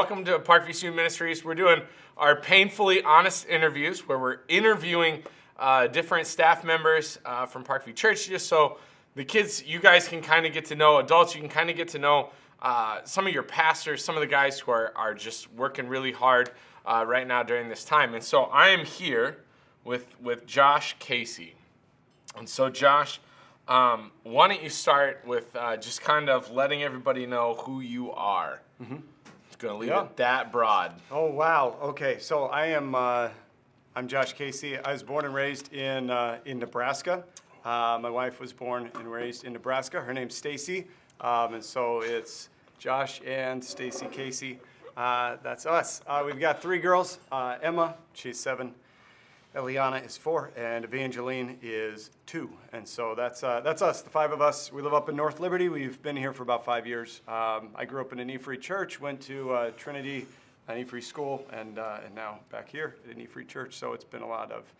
welcome to Parkview Student Ministries. We're doing our painfully honest interviews where we're interviewing different staff members from Parkview Church, just so the kids, you guys can kind of get to know, adults, you can kind of get to know some of your pastors, some of the guys who are just working really hard right now during this time. And so I am here with Josh Casey. And so Josh, why don't you start with just kind of letting everybody know who you are. Mm-hmm. Just going to leave it that broad. Oh, wow. Okay, so I'm Josh Casey. I was born and raised in Nebraska. My wife was born and raised in Nebraska. Her name's Stacy, and so it's Josh and Stacy Casey. That's us. We've got 3 girls. Emma, she's 7. Eliana is 4, and Evangeline is 2. And so that's us, the 5 of us. We live up in North Liberty. We've been here for about 5 years. I grew up in an E-Free church, went to Trinity, an E-Free school, and now back here at an E-Free church. So it's been a lot of,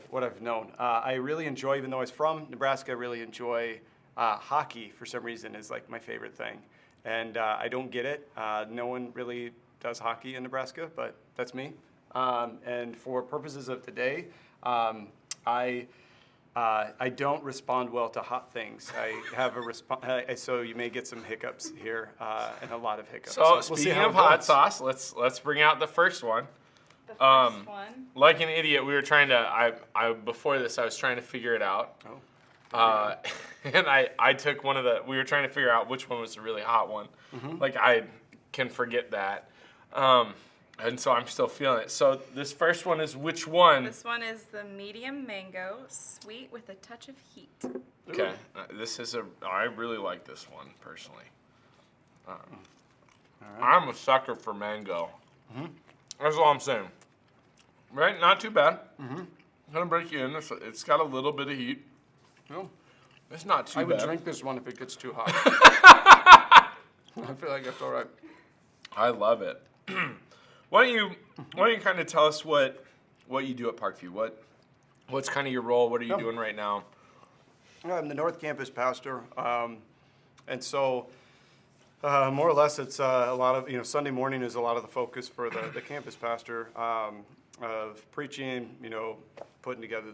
what I've known. I really enjoy, even though I was from Nebraska, I really enjoy hockey. For some reason, is like my favorite thing. And I don't get it. No one really does hockey in Nebraska, but that's me. And for purposes of today, I don't respond well to hot things. I have so you may get some hiccups here, and a lot of hiccups. So we'll speaking of hot sauce, let's bring out the first one. The first one. Like an idiot, we were trying to. I before this, I was trying to figure it out. Oh. And I took one of the. We were trying to figure out which one was the really hot one. Mm-hmm. Like I can forget that. And so I'm still feeling it. So this first one is which one? This one is the medium mango, sweet with a touch of heat. Okay, this is I really like this one personally. All right. I'm a sucker for mango. Mm-hmm. That's all I'm saying. Right? Not too bad. Mm-hmm. Gonna break you in. It's got a little bit of heat. No, it's not too bad. I would drink this one if it gets too hot. I feel like it's all right. I love it. Why don't you kind of tell us what you do at Parkview? What's kind of your role? What are you doing right now? I'm the North Campus pastor, and so more or less it's a lot of Sunday morning is a lot of the focus for the campus pastor of preaching, putting together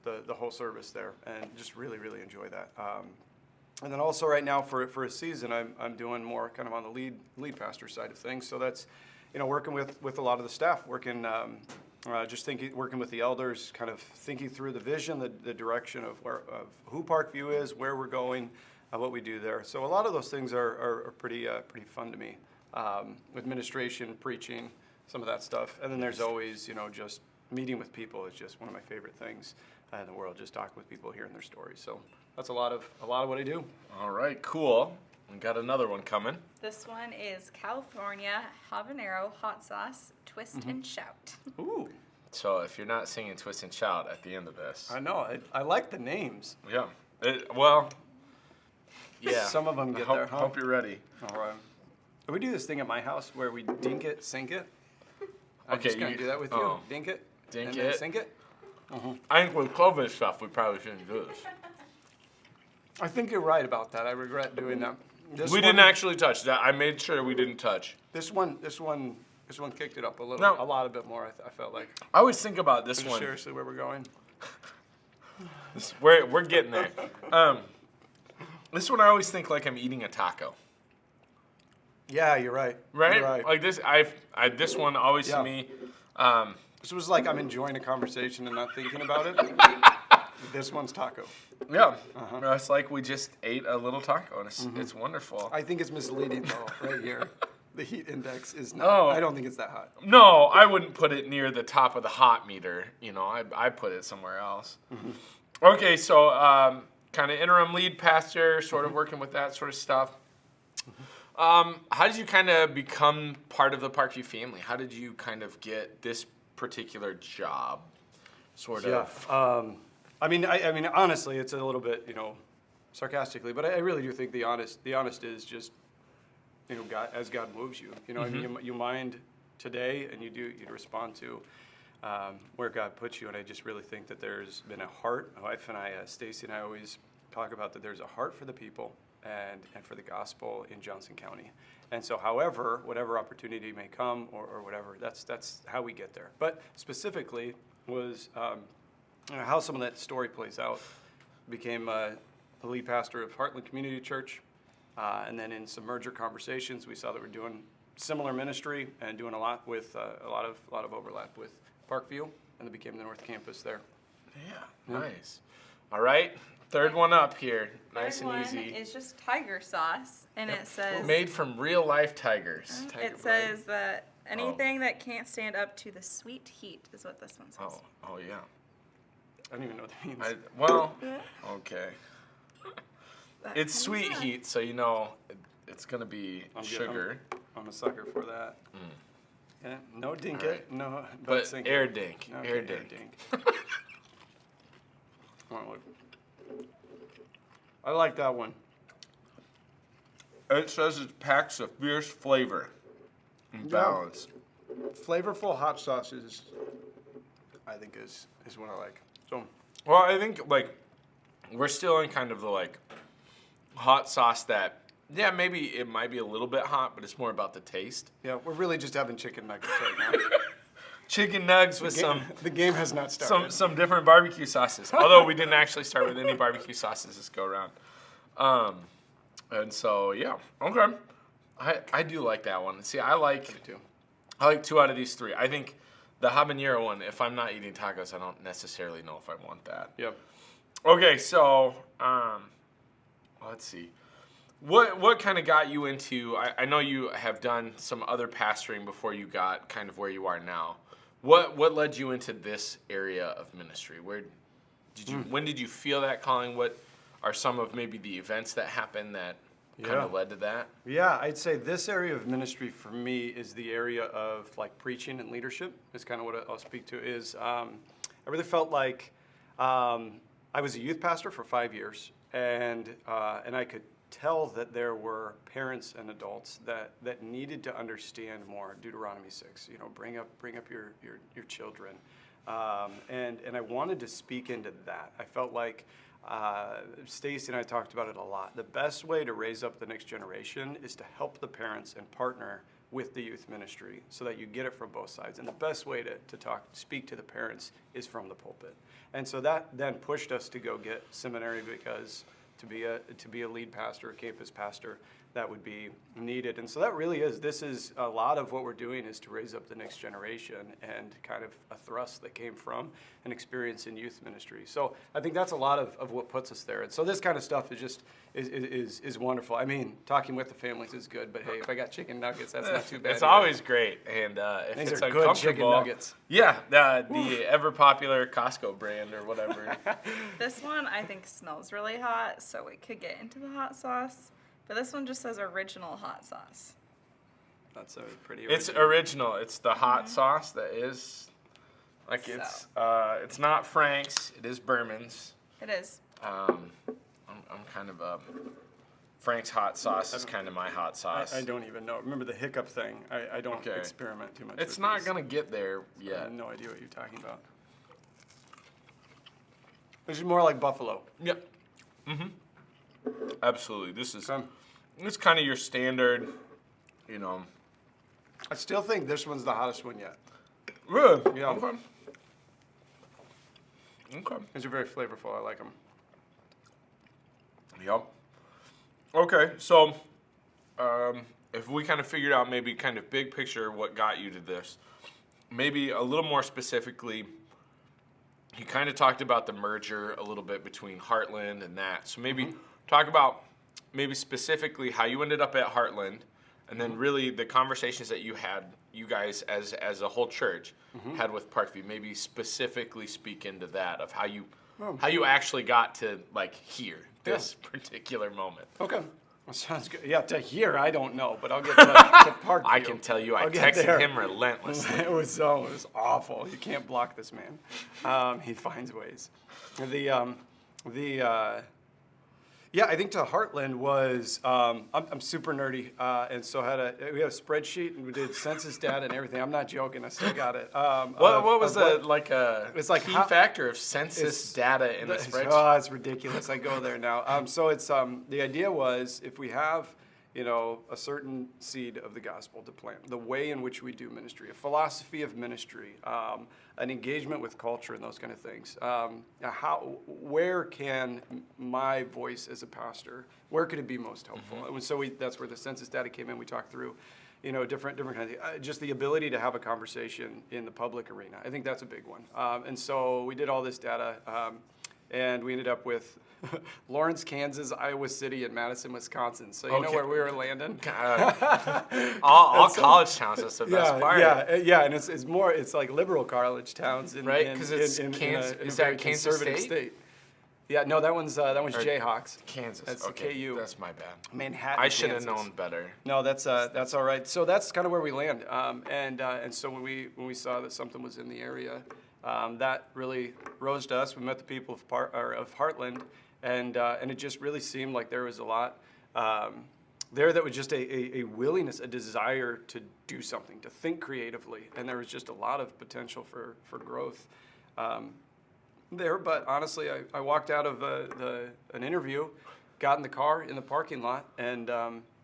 the whole service there, and just really enjoy that. And then also right now for a season, I'm doing more kind of on the lead pastor side of things. So that's working with a lot of the staff, working with the elders, kind of thinking through the vision, the direction of who Parkview is, where we're going, what we do there. So a lot of those things are pretty fun to me, with administration, preaching, some of that stuff. And then there's always just meeting with people is just one of my favorite things in the world. Just talking with people, hearing their stories. So that's a lot of what I do. All right, cool. We got another one coming. This one is California Habanero Hot Sauce Twist and Shout. Ooh. So if you're not singing Twist and Shout at the end of this. I know. I like the names. Yeah. Yeah. Some of them get there, huh? Hope you're ready. All right. We do this thing at my house where we dink it, sink it. I'm Okay, just going to do that with you. Dink it. Dink and it. Then sink it. Mm-hmm. I think with COVID stuff, we probably shouldn't do this. I think you're right about that. I regret doing that. We didn't actually touch that. I made sure we didn't touch. This one kicked it up a little, No. a lot of bit more. I felt like. I always think about this one. Seriously, where we're going? We're getting there. This one I always think like I'm eating a taco. Yeah, you're right. Right? You're right. Like this, this one always to me. This was like I'm enjoying a conversation and not thinking about it. This one's taco. Yeah, it's like we just ate a little taco, and it's wonderful. I think it's misleading though, right here. The heat index is not. Oh. I don't think it's that hot. No, I wouldn't put it near the top of the hot meter. I put it somewhere else. Mm-hmm. Okay, so kind of interim lead pastor, sort of working with that sort of stuff. Mm-hmm. How did you kind of become part of the Parkview family? How did you kind of get this particular job? Sort of. I mean, honestly, it's a little bit, sarcastically, but I really do think the honest is just, God, as God moves you. I mean, you mind today, and you respond to where God puts you, and I just really think that there's been a heart. My wife and I, Stacy and I, always talk about that there's a heart for the people, and for the gospel in Johnson County. And so, however, whatever opportunity may come or whatever, that's how we get there. But specifically was how some of that story plays out. Became the lead pastor of Heartland Community Church. And then in some merger conversations, we saw that we're doing similar ministry and doing a lot with a lot of overlap with Parkview, and then became the North Campus there. Yeah, nice. All right, third one up here, nice Third and easy. one is just tiger sauce, and it says Made from real life tigers. Tiger it blood. says that anything that can't stand up to the sweet heat is what this one says. Oh yeah. I don't even know what that means. Well, okay. That It's comes sweet up. heat, so you know it's gonna be I'm good. sugar, I'm a sucker for that. Yeah, no dink All it, no, but sink air it. dink, Okay, air dink. Come on, look. I like that one. It says it packs a fierce flavor and balance. Flavorful hot sauces, I think is what I like. So Well, I think like we're still in kind of the like hot sauce that maybe it might be a little bit hot, but it's more about the taste. yeah, we're really just having chicken nuggets right now. Chicken nugs with The game has not started. some different barbecue sauces. Although we didn't actually start with any barbecue sauces this go around. And so yeah, okay. I do like that one. See, I like too. 2 out of these 3. I think the habanero one, if I'm not eating tacos, I don't necessarily know if I want that. Yep. Okay, so let's see. What kind of got you into? I know you have done some other pastoring before you got kind of where you are now. What led you into this area of ministry? Where did you? When did you feel that calling? What are some of maybe the events that happened that kind of Yeah. led to that? Yeah, I'd say this area of ministry for me is the area of like preaching and leadership. Is kind of what I'll speak to. Is I really felt like I was a youth pastor for 5 years, and I could tell that there were parents and adults that needed to understand more Deuteronomy 6. You know, bring up your children, and I wanted to speak into that. I felt like Stacy and I talked about it a lot. The best way to raise up the next generation is to help the parents and partner with the youth ministry so that you get it from both sides. And the best way to speak to the parents is from the pulpit. And so that then pushed us to go get seminary, because to be a lead pastor, a campus pastor, that would be needed. And so that really this is a lot of what we're doing, is to raise up the next generation, and kind of a thrust that came from an experience in youth ministry. So I think that's a lot of what puts us there. And so this kind of stuff is just is wonderful. I mean, talking with the families is good, but hey, if I got chicken nuggets, that's not too bad. It's either. always great, and if These it's are good chicken uncomfortable, nuggets. yeah, the ever popular Costco brand or whatever. This one I think smells really hot, so we could get into the hot sauce. But this one just says original hot sauce. That's a pretty. It's original. It's the hot sauce that is, like it's not Frank's. It is Berman's. It is. I'm kind of Frank's hot sauce is kind of my hot sauce. I don't even know. Remember the hiccup thing? I don't Okay. experiment too much. It's with not these. gonna get there I yet. have no idea what you're talking about. This is more like buffalo. Yep. Absolutely. This is Okay. it's kind of your standard, you know. I still think this one's the hottest one yet. Really? Yeah. Okay. Okay. These are very flavorful. I like them. Yep. Okay, so if we kind of figured out maybe kind of big picture what got you to this, maybe a little more specifically, you kind of talked about the merger a little bit between Heartland and that. So maybe talk about maybe specifically how you ended up at Heartland, and then really the conversations that you guys as a whole church had with Parkview. Maybe specifically speak into that of how you actually got to like here this particular moment. Okay. That sounds good. Yeah, to here, I don't know, but I'll get to Parkview. I can tell you, I I'll get texted there. him relentlessly. It was awful. You can't block this man. He finds ways. Yeah, I think to Heartland was I'm super nerdy, and so we had a spreadsheet and we did census data and everything. I'm not joking, I still got it. What was It's like key how- factor of census data in the spreadsheet? Oh, it's ridiculous. I go there now. So it's the idea was if we have a certain seed of the gospel to plant, the way in which we do ministry, a philosophy of ministry, an engagement with culture and those kind of things. Where can my voice as a pastor, where could it be most helpful? And so that's where the census data came in. We talked through, different kind of things. Just the ability to have a conversation in the public arena. I think that's a big one. And so we did all this data, and we ended up with Lawrence, Kansas, Iowa City, and Madison, Wisconsin. So you know Okay. where we were landing? All college towns. That's the best part. Yeah, and it's like liberal college towns in Right, 'cause it's in Kansas- a is very that Kansas conservative State? state. Yeah, no, that one's Jayhawks. Kansas. That's okay, KU. that's my bad. Manhattan. I should have Kansas. known better. No, that's all right. So that's kind of where we land. And so when we saw that something was in the area, that really rose to us. We met the people of Heartland, and it just really seemed like there was a lot there that was just a willingness, a desire to do something, to think creatively, and there was just a lot of potential for growth there. But honestly, I walked out of an interview, got in the car in the parking lot, and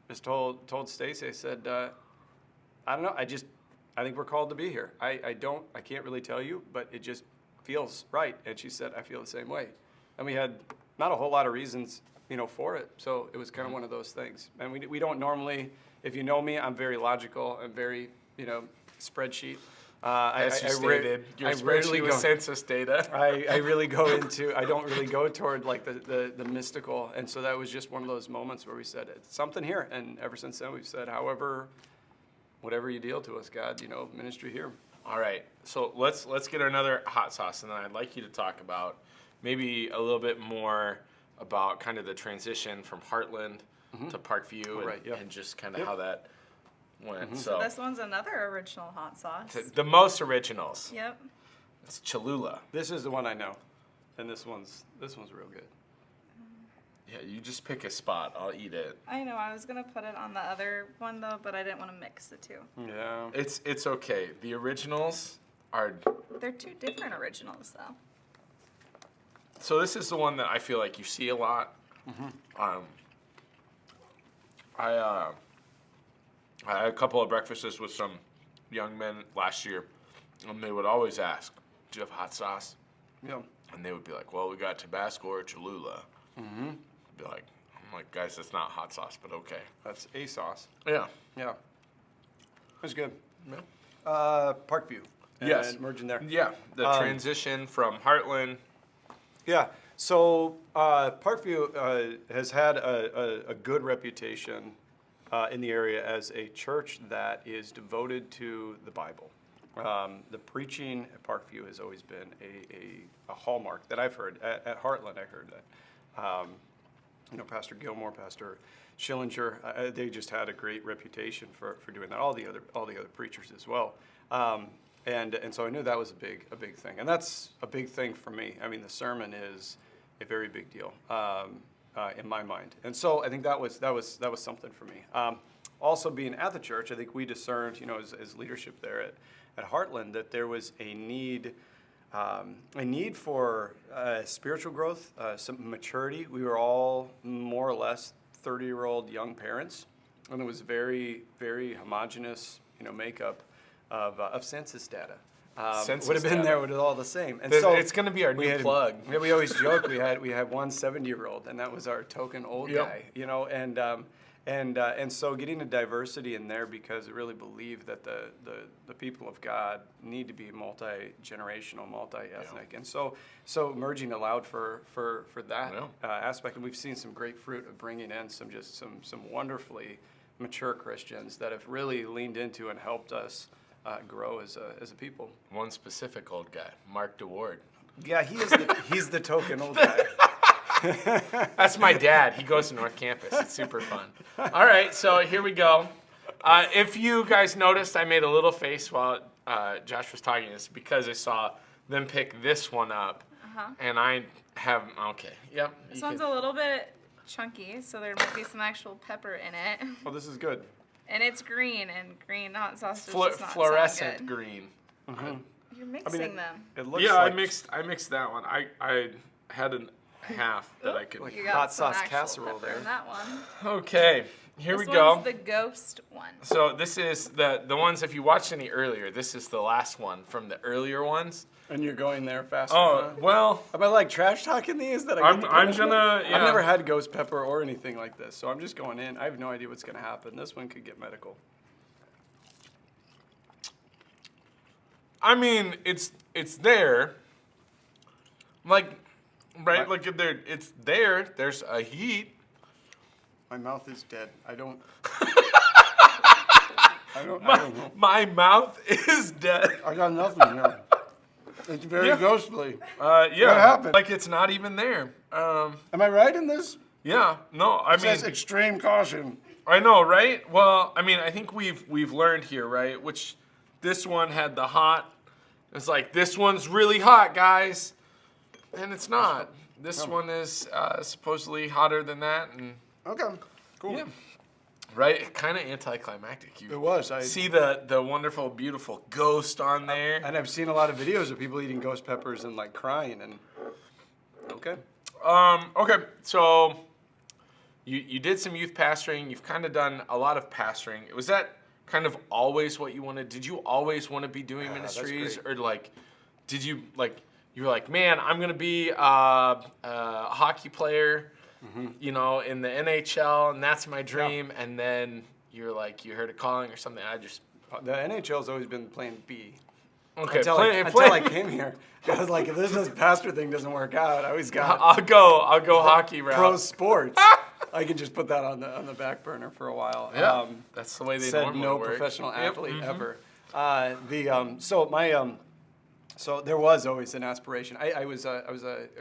just told Stacy, I said, I don't know, I think we're called to be here. I can't really tell you, but it just feels right. And she said, I feel the same way. And we had not a whole lot of reasons, for it. So it was kind of one of those things. And we don't normally, if you know me, I'm very logical. I'm very, spreadsheet. As you stated, your spreadsheet with census data. I really go into, I don't really go toward like the mystical. And so that was just one of those moments where we said, it's something here. And ever since then we've said, whatever you deal to us, God, ministry here. All right, so let's get another hot sauce, and then I'd like you to talk about maybe a little bit more about kind of the transition from Heartland to Parkview, Right, yeah. and just kind of how that went. So this one's another original hot sauce. The most originals. Yep. It's Cholula. This is the one I know. And this one's real good. Yeah, you just pick a spot. I'll eat it. I know, I was gonna put it on the other one though, but I didn't want to mix the two. Yeah. It's okay. The originals are. They're two different originals though. So this is the one that I feel like you see a lot. I had a couple of breakfasts with some young men last year, and they would always ask, "Do you have hot sauce?" Yeah. And they would be like, "Well, we got Tabasco or Cholula." I'm like, guys, that's not hot sauce, but okay. That's a sauce. Yeah. Yeah. That's good. Yeah. Parkview. Yes. And merging there. Yeah. The transition from Heartland. Yeah. So Parkview has had a good reputation in the area as a church that is devoted to the Bible. The preaching at Parkview has always been a hallmark that I've heard. At Heartland, I heard that. Pastor Gilmore, Pastor Schillinger, they just had a great reputation for doing that. All the other preachers as well. And so I knew that was a big thing, and that's a big thing for me. I mean, the sermon is a very big deal in my mind, and so I think that was something for me. Also, being at the church, I think we discerned, as leadership there at Heartland, that there was a need for spiritual growth, some maturity. We were all more or less 30-year-old young parents, and it was very, very homogenous, makeup of census data. Census would have been data. there, would have all the same. And So it's going to be our new plug. We always joke we had one 70-year-old, and that was our token old Yep. guy, and so getting a diversity in there, because I really believe that the people of God need to be multi-generational, multi-ethnic, and so merging allowed for that aspect, and we've seen some great fruit of bringing in some wonderfully mature Christians that have really leaned into and helped us grow as a people. One specific old guy, Mark DeWard. Yeah, he's the token old guy. That's my dad. He goes to North Campus. It's super fun. All right, so here we go. If you guys noticed, I made a little face while Josh was talking. It's because I saw them pick this one up, and I have okay. Yep. This one's a little bit chunky, so there might be some actual pepper in it. Oh, this is good. And it's green, and green hot sauce does Flu- just not fluorescent sound good. green. You're mixing them. It looks Yeah, like, I mixed that one. I had a half that I could. You got hot some sauce actual casserole pepper there. in that one. Okay, here This we go. one's the ghost one. So this is the ones. If you watched any earlier, this is the last one from the earlier ones. And you're going there faster. Oh well, Am I like trash talking these that I I'm- get the I'm punishment? gonna- yeah. I've never had ghost pepper or anything like this, so I'm just going in. I have no idea what's gonna happen. This one could get medical. I mean it's there. Like, right? What? Look at there. It's there. There's a heat. My mouth is dead. I don't. I don't know. My mouth is dead. I got nothing here. It's very Yeah. ghostly. Yeah. What happened? Like it's not even there. Am I right in this? Yeah. No. I It mean, says extreme caution. I know, right? Well, I mean, I think we've learned here, right? Which this one had the hot. It's like this one's really hot, guys, and it's not. This one is supposedly hotter than that, and Okay, cool. yeah, right? Kind of anticlimactic. You It was. I see the wonderful, beautiful ghost on there. and I've seen a lot of videos of people eating ghost peppers and like crying and. Okay. Okay, so you did some youth pastoring. You've kind of done a lot of pastoring. Was that kind of always what you wanted? Did you always want to be doing that's ministries, great. or like, did you like? You were like, man, I'm gonna be a hockey player, you know, in the NHL, and that's my dream. And then you're like, you heard a calling or something. I just The NHL's always been plan B. okay. Until I came here. I was like, if this pastor thing doesn't work out, I always got I'll go hockey route. pro sports. I can just put that on the back burner for a while. Yeah, that's the way they Said normally no work. professional Yep, athlete ever. So there was always an aspiration. I was a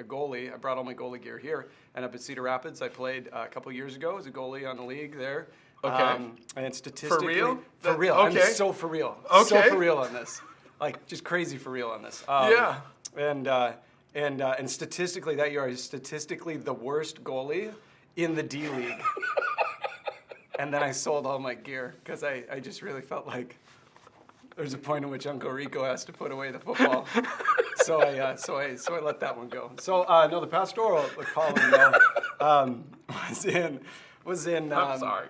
goalie. I brought all my goalie gear here, and up at Cedar Rapids, I played a couple years ago as a goalie on the league there. Okay. And statistically, real? For real. Okay. I'm so for real. So Okay. for real on this. Like just crazy for real on this. Yeah. And statistically, that year I was statistically the worst goalie in the D League. And then I sold all my gear because I just really felt like there's a point in which Uncle Rico has to put away the football. so I let that one go. So no, the pastoral calling though was in. I'm sorry.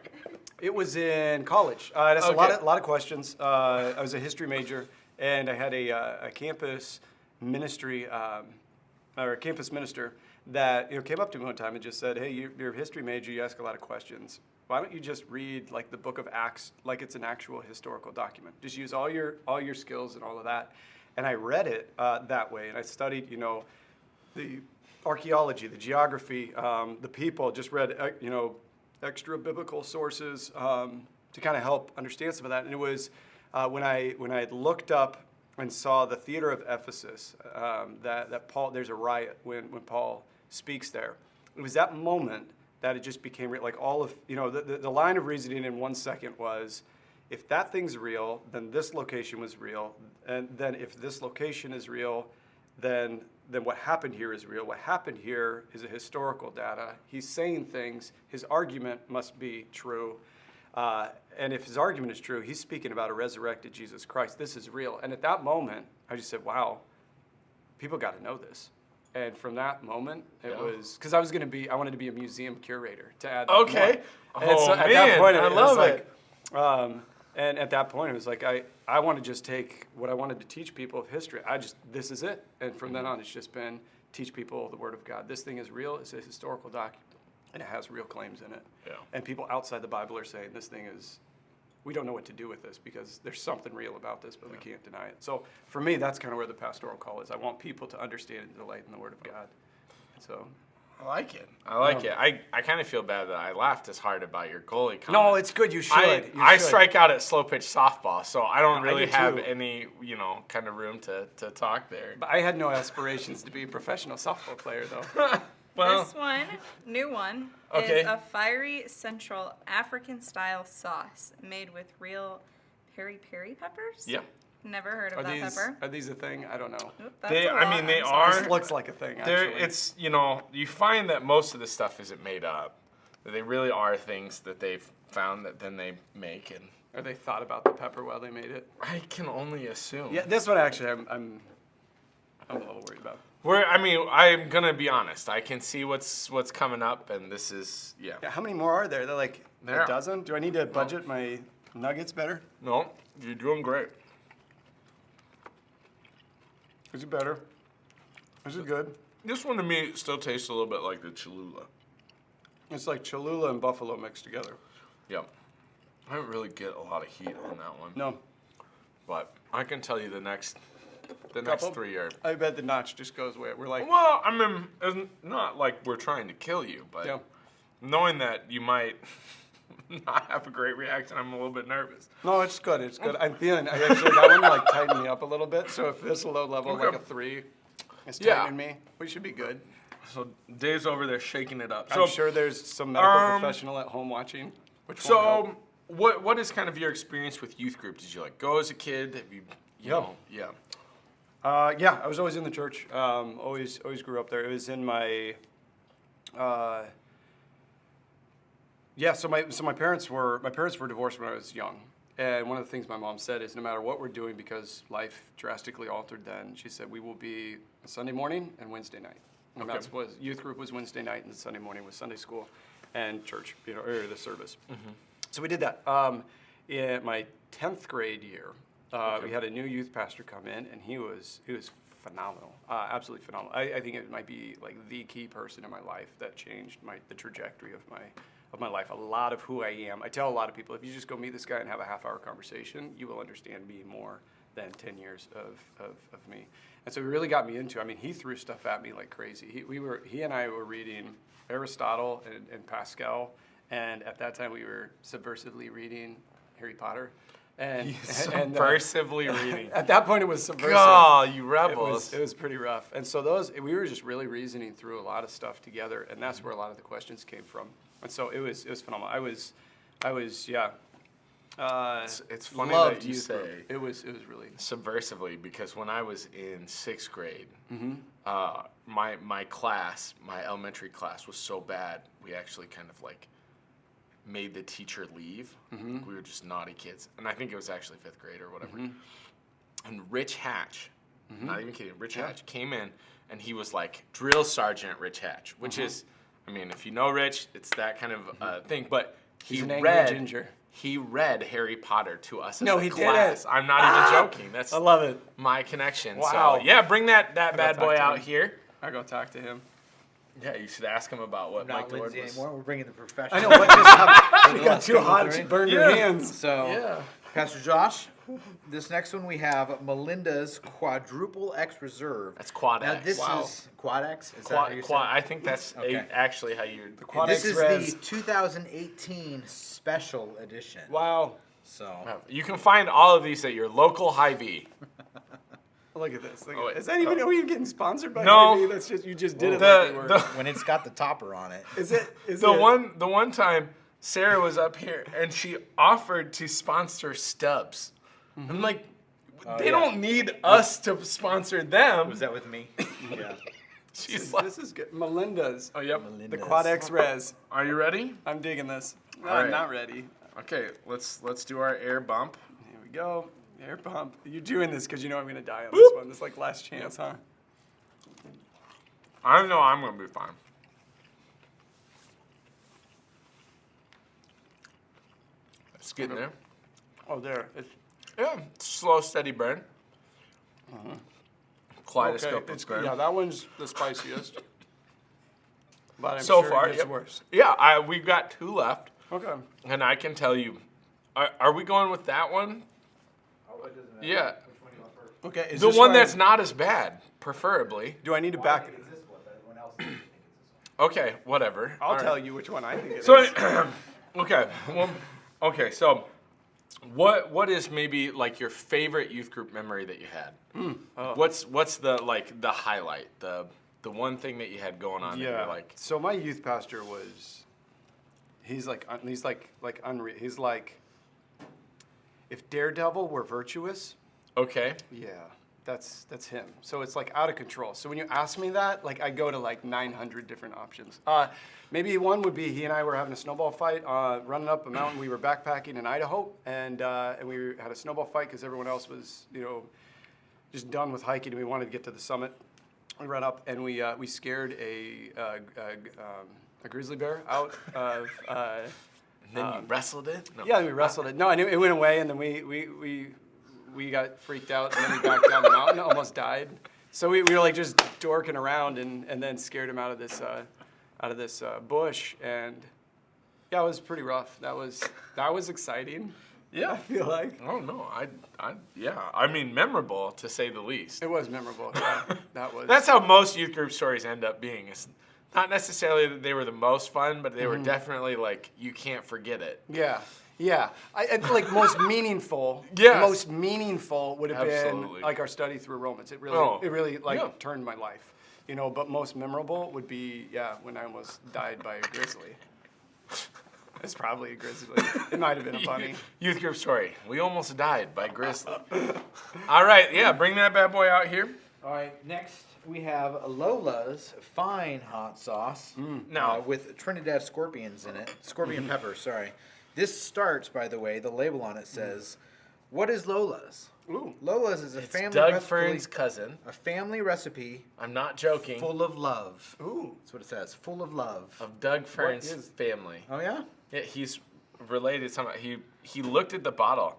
It was in college. That's Okay. a lot of questions. I was a history major, and I had a campus ministry or a campus minister that came up to me one time and just said, "Hey, you're a history major. You ask a lot of questions. Why don't you just read like the Book of Acts like it's an actual historical document? Just use all your skills and all of that." And I read it that way, and I studied the archaeology, the geography, the people. Just read extra biblical sources to kind of help understand some of that. And it was when I had looked up and saw the theater of Ephesus that Paul, there's a riot when Paul speaks there. It was that moment that it just became real. Like all of the line of reasoning in 1 second was, if that thing's real, then this location was real, and then if this location is real, then what happened here is real. What happened here is a historical data. He's saying things. His argument must be true. And if his argument is true, he's speaking about a resurrected Jesus Christ. This is real. And at that moment, I just said, wow, people got to know this. And from that moment, it was, because I wanted to be a museum curator to add that Okay. more. And so Oh, at that man, point, I was love like, it. and at that point, it was like, I want to just take what I wanted to teach people of history. This is it. And from then on, it's just been teach people the Word of God. This thing is real. It's a historical document, and it has real claims in it. Yeah. And people outside the Bible are saying this thing is, we don't know what to do with this because there's something real about this, but we can't deny it. So for me, that's kind of where the pastoral call is. I want people to understand and delight in the Word of God. So. I like it. I kind of feel bad that I laughed as hard about your goalie comment. No, it's good. You should. I strike out at slow pitch softball, so I don't I really do have too. any, kind of room to talk there. But I had no aspirations to be a professional softball player, though. Well, This one, new one, Okay. is a fiery central African-style sauce made with real peri-peri peppers. yeah. Never heard of that pepper. Are these a thing? I don't know. Oop, that's They a lot. they I'm sorry. are. This looks like a thing, There, actually. it's you find that most of the stuff isn't made up. They really are things that they've found that then they make, and Or they thought about the pepper while they made it. I can only assume. Yeah, this one actually, I'm a little worried about. I'm gonna be honest. I can see what's coming up, and this is Yeah, how many more are there? They're like There. a dozen. Do I need to budget my nuggets better? No, you're doing great. Is it better? Is it good? This one to me still tastes a little bit like the Cholula. It's like Cholula and buffalo mixed together. Yep. I don't really get a lot of heat on that one. No, But I can tell you the next Couple? 3 are. I bet the notch just goes away. We're like, Well, I mean, it's not like we're trying to kill you, but yeah. knowing that you might not have a great reaction, I'm a little bit nervous. No, it's good. It's good. I'm feeling. I actually that one like tightened me up a little bit. So if this low level Okay. like a 3 is Yeah. tightening me, we should be good. So Dave's over there shaking it up. I'm sure there's some medical um, professional at home watching. Which won't help. So, what is kind of your experience with youth group? Did you like go as a kid? Have you know, yeah. Yeah, I was always in the church. Always grew up there. It was in my. Yeah, so my parents were divorced when I was young, and one of the things my mom said is no matter what we're doing, because life drastically altered then, she said we will be Sunday morning and Wednesday night. And Okay. that's was youth group was Wednesday night, and Sunday morning was Sunday school, and church, or the service. So we did that. In my 10th grade year, we had a new youth pastor come in, and he was phenomenal, absolutely phenomenal. I think it might be like the key person in my life that changed the trajectory of my life. A lot of who I am. I tell a lot of people, if you just go meet this guy and have a half-hour conversation, you will understand me more than 10 years of me. And so he really got me into. I mean, he threw stuff at me like crazy. He and I were reading Aristotle and Pascal. And at that time, we were subversively reading Harry Potter. And Subversively reading. at that point, it was subversive. God, you rebels. It was pretty rough. And so we were just really reasoning through a lot of stuff together, and that's where a lot of the questions came from. And so it was phenomenal. I was yeah. It's funny loved that you youth say group. It was really. subversively, because when I was in 6th grade, Mm-hmm. my class, my elementary class, was so bad we actually kind of like made the teacher leave. Mm-hmm. We were just naughty kids, and I think it was actually 5th grade or whatever. And Rich Hatch, not even kidding, Rich Mm-hmm. Yeah. Hatch came in, and he was like drill sergeant Rich Hatch, which Mm-hmm. is, I mean, if you know Rich, it's that kind of thing. But He's he an angry read ginger. He read Harry Potter to us as No, a he class. didn't. I'm not even joking. That's I love it. my connection. Wow. So yeah, bring that bad talk boy to out him. here. I go talk to him. Yeah, you should ask him about what Mike Not Lord Lindsay was. anymore. We're bringing the professional. I know what just happened. You got too hot. Right? You burned your Yeah. hands. So, Yeah. Pastor Josh, this next one we have Melinda's Quadruple X Reserve. That's Quad Now X. this Wow. is Quad X. Is that how you're Quad. saying? I think that's Okay. actually how you. Quad This X is Res. the 2018 special edition. Wow. So You can find all of these at your local Hy-Vee. Look at this. Look Oh, at wait. Is that even? Are we getting sponsored by No. Hy-Vee? That's just you just did it The- like we were. the- when it's got the topper on it. Is it? Is The it? one time Sarah was up here and she offered to sponsor Stubbs. I'm like, they yeah. don't need us to sponsor them. Was that with me? Yeah. She's like, This is good. Melinda's. oh yep. The Quad X Res. Are you ready? I'm digging this. No, All I'm right. not ready. Okay, let's do our air bump. Here we go. Air pump. You're doing this because you know I'm gonna die on this one. This is like last chance, huh? I know I'm gonna be fine. It's getting there. Oh, there. It's, Yeah, slow, steady burn. Kaleidoscope okay. looks good. Yeah, that one's the spiciest. But I'm So sure far, it gets yep. worse. Yeah, we've got 2 left, Okay. and I can tell you, are we going with that one? Yeah, Okay. Is the this one where that's not as bad, preferably. Do I need to back? Okay, whatever. I'll tell you which one I think it is. So, okay, well, okay. So, what is maybe like your favorite youth group memory that you had? What's the like the highlight, the one thing that you had going on? That Yeah. you're like, So my youth pastor was. He's like unreal. He's like. If Daredevil were virtuous, okay, yeah, that's him. So it's like out of control. So when you ask me that, like I go to like 900 different options. Maybe one would be he and I were having a snowball fight, running up a mountain. We were backpacking in Idaho, and we had a snowball fight because everyone else was, just done with hiking, and we wanted to get to the summit. We ran up and we scared a grizzly bear out of. And then you wrestled it? No. Yeah, we wrestled it. No, and it went away, and then we got freaked out, and then we backed down the mountain, almost died. So we were like just dorking around, and then scared him out of this bush, and yeah, it was pretty rough. That was exciting. Yeah. I feel like Oh no, I mean memorable to say the least. it was memorable. Yeah, that was. That's how most youth group stories end up being. It's not necessarily that they were the most fun, but they were definitely like you can't forget it. Yeah, yeah. I like most meaningful. Yes. Most meaningful would have Absolutely. been like our study through Romans. It Oh, really like yeah. turned my life. But most memorable would be when I almost died by a grizzly. It's probably a grizzly. It might have been a bunny. Youth group story. We almost died by grizzly. All right, yeah, bring that bad boy out here. All right, next we have Lola's Fine Hot Sauce Now- with Trinidad scorpions in it. Scorpion pepper, sorry. This starts, by the way, the label on it says, "What is Lola's?" Ooh. Lola's is a It's family Doug recipe. Fern's cousin. A family recipe I'm not joking. full of love. Ooh. That's what it says. Full of love. Of Doug Fern's is- family. Oh yeah? Yeah, he's related somehow. He looked at the bottle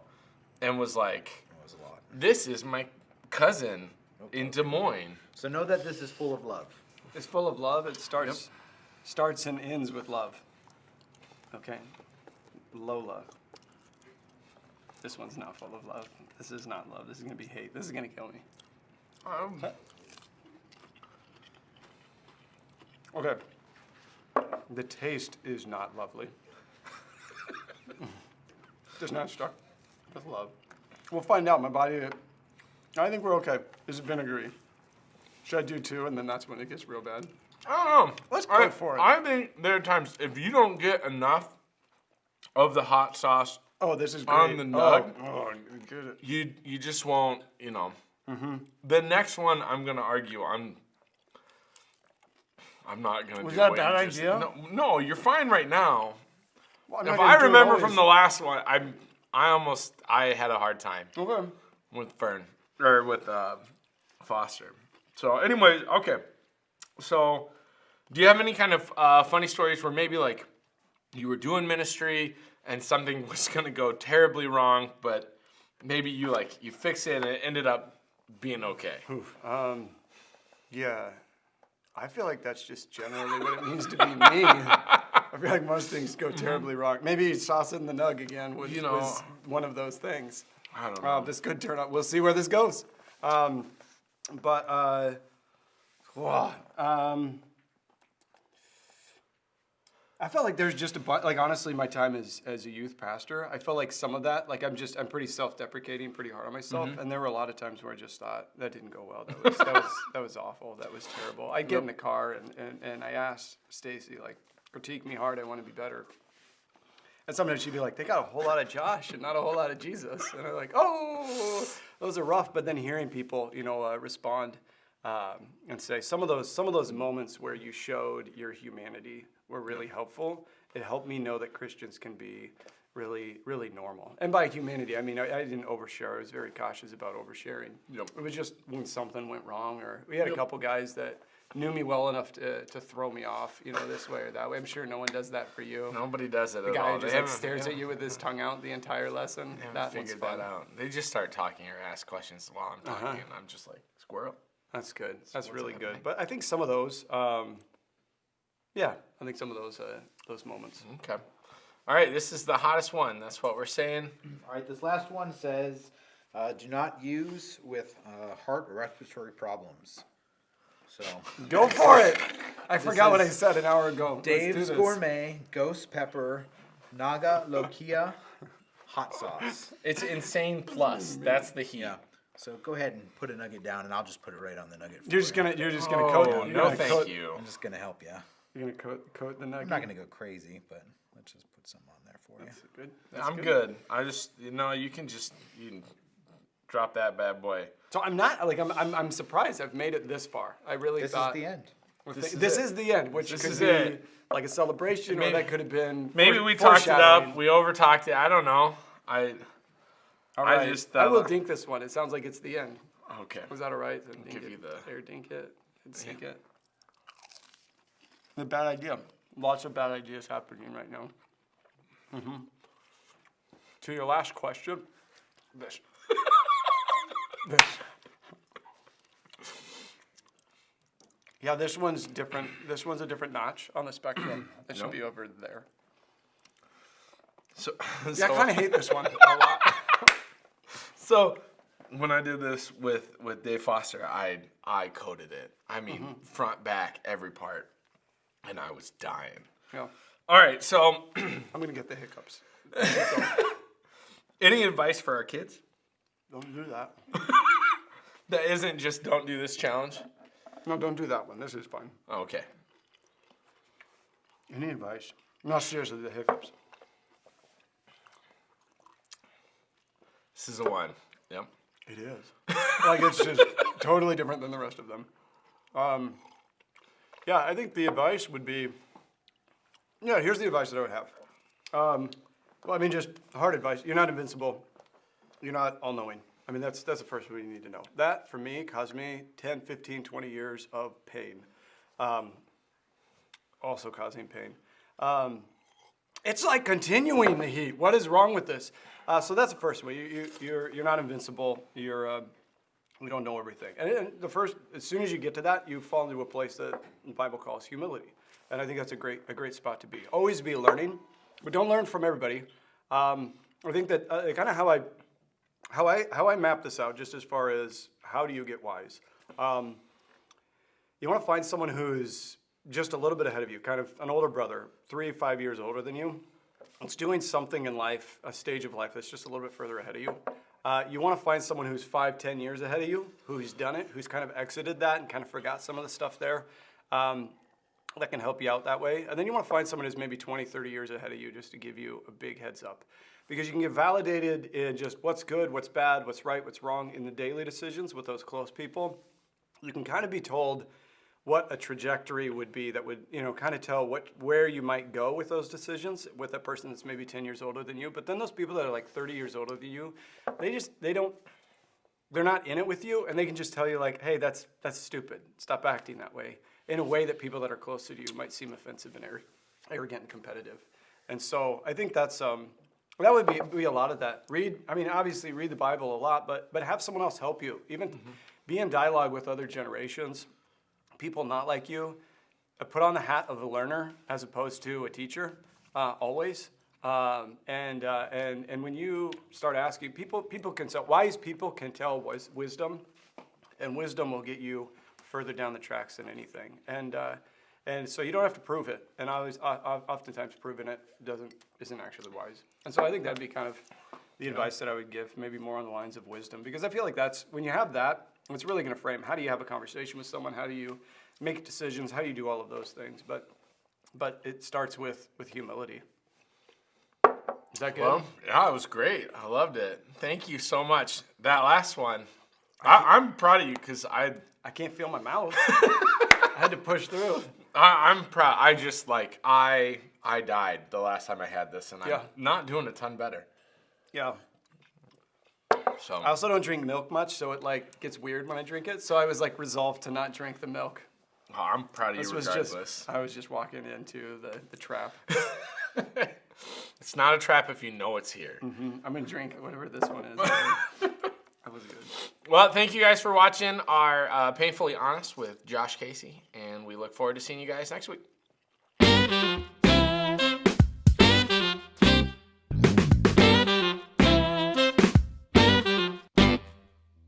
and was like, That was a lot. "This is my cousin in Des Moines." So know that this is full of love. It's full of love. It starts and ends with love. Okay. Lola. This one's not full of love. This is not love. This is gonna be hate. This is gonna kill me. Okay. The taste is not lovely. Does not start with love. We'll find out. My body. I think we're okay. This is vinegary. Should I do two, and then that's when it gets real bad? I don't know. Let's go for it. I think there are times if you don't get enough of the hot sauce, Oh, this is great. On the nug. Oh, good. you just won't. The next one, I'm gonna argue. I'm not gonna. Was do that a what bad you just- idea? No, you're fine right now. Well, I'm If not gonna I do it remember always. from the last one, I had a hard time Okay. with Fern or with Foster. So, anyways, okay. So, do you have any kind of funny stories where maybe like you were doing ministry and something was gonna go terribly wrong, but maybe you fix it and it ended up being okay? Yeah. I feel like that's just generally what it means to be me. I feel like most things go terribly wrong. Maybe sauce in the nug again was one of those things. I don't know. This could turn out. We'll see where this goes. I felt like there's just honestly, my time as a youth pastor, I felt like some of that, I'm pretty self-deprecating, pretty hard on myself, and there were a lot of times where I just thought that didn't go well. That was awful. That was terrible. I get in the car and I asked Stacy, critique me hard. I want to be better. And sometimes she'd be like, they got a whole lot of Josh and not a whole lot of Jesus. And I'm like, oh, those are rough. But then hearing people, respond and say some of those moments where you showed your humanity were really helpful. It helped me know that Christians can be really, really normal. And by humanity, I mean, I didn't overshare. I was very cautious about oversharing. Yep. It was just when something went wrong, or we had a couple guys that knew me well enough to throw me off, this way or that way. I'm sure no one does that for you. Nobody does it The at guy all. who just stares at you with his tongue out the entire lesson. They That haven't one's figured fun. that out. They just start talking or ask questions while I'm talking, and I'm just like, squirrel. That's good. That's really good. happening? But I think some of those, I think some of those moments. Okay. All right, this is the hottest one. That's what we're saying. All right, this last one says, do not use with heart or respiratory problems. So, Go for it. I forgot what I said an hour ago. Let's do Dave's this. Gourmet Ghost Pepper Naga Lokia Hot Sauce. It's insane plus. That's the heat. Yeah. So go ahead and put a nugget down, and I'll just put it right on the nugget. For You're just you. gonna Oh, coat. You're no gonna thank coat- you. I'm just gonna help you. You're gonna coat the nugget. I'm not gonna go crazy, but let's just put some on there for you. That's good. I'm good. I just, you can Drop that bad boy. So I'm not like I'm surprised I've made it this far. I really This thought is the end. This is the end, which This could is be it. like a celebration, or Maybe- that could have been Maybe we talked it foreshadowing. up. We overtalked it. I don't know. All I right. just I will dink this one. It sounds like it's the end. Okay. Was that all right? To dink give it? you the- Or dink it. And sink it. A bad idea. Lots of bad ideas happening right now. To your last question. This. Yeah, this one's different. This one's a different notch on the spectrum. It should Yep. be over there. So, Yeah, I kind of hate this one a lot. So when I did this with Dave Foster, I coded it. I mean, front, back, every part, and I was dying. Yeah, All right, so I'm gonna get the hiccups. any advice for our kids Don't do that. that isn't just don't do this challenge? No, don't do that one. This is fun. Oh, okay. Any advice? No, seriously, the hiccups. This is a one. Yep. It is. Like, it's just totally different than the rest of them. Yeah, I think the advice would be, yeah, here's the advice that I would have. Well, I mean, just hard advice. You're not invincible. You're not all-knowing. I mean, that's the first one you need to know. That, for me, caused me 10, 15, 20 years of pain. Also causing pain. It's like continuing the heat. What is wrong with this? So that's the first way. You're not invincible. We don't know everything. And the first, as soon as you get to that, you fall into a place that the Bible calls humility. And I think that's a great spot to be. Always be learning, but don't learn from everybody. I think that kind of how I map this out, just as far as how do you get wise. You want to find someone who's just a little bit ahead of you, kind of an older brother, 3, 5 years older than you. It's doing something in life, a stage of life that's just a little bit further ahead of you. You want to find someone who's 5, 10 years ahead of you, who's done it, who's kind of exited that and kind of forgot some of the stuff there. That can help you out that way. And then you want to find someone who's maybe 20, 30 years ahead of you, just to give you a big heads up. Because you can get validated in just what's good, what's bad, what's right, what's wrong in the daily decisions with those close people. You can kind of be told what a trajectory would be that would, kind of tell where you might go with those decisions with a person that's maybe 10 years older than you. But then those people that are like 30 years older than you, they're not in it with you, and they can just tell you like, hey, that's stupid. Stop acting that way, in a way that people that are closer to you might seem offensive and arrogant and competitive. And so I think that's that would be a lot of that. Obviously read the Bible a lot, but have someone else help you. Even be in dialogue with other generations, people not like you. Put on the hat of a learner as opposed to a teacher, always. And when you start asking, people can tell, wise people can tell wisdom, and wisdom will get you further down the tracks than anything. And so you don't have to prove it. And oftentimes proving it isn't actually wise. And so I think that'd be kind of the advice that I would give, maybe more on the lines of wisdom, because I feel like that's when you have that, it's really going to frame how do you have a conversation with someone, how do you make decisions, how do you do all of those things. But it starts with humility. Is that good? Well, yeah, it was great. I loved it. Thank you so much. That last one, I'm proud of you because I can't feel my mouth. I had to push through. I'm proud. I just I died the last time I had this, and Yeah. I'm not doing a ton better. Yeah. So I also don't drink milk much, so it gets weird when I drink it. So I was resolved to not drink the milk. I'm proud of you This was regardless. I was just walking into the trap. It's not a trap if you know it's here. I'm gonna drink whatever this one is. That was good. Well, thank you guys for watching our Painfully Honest with Josh Casey, and we look forward to seeing you guys next week.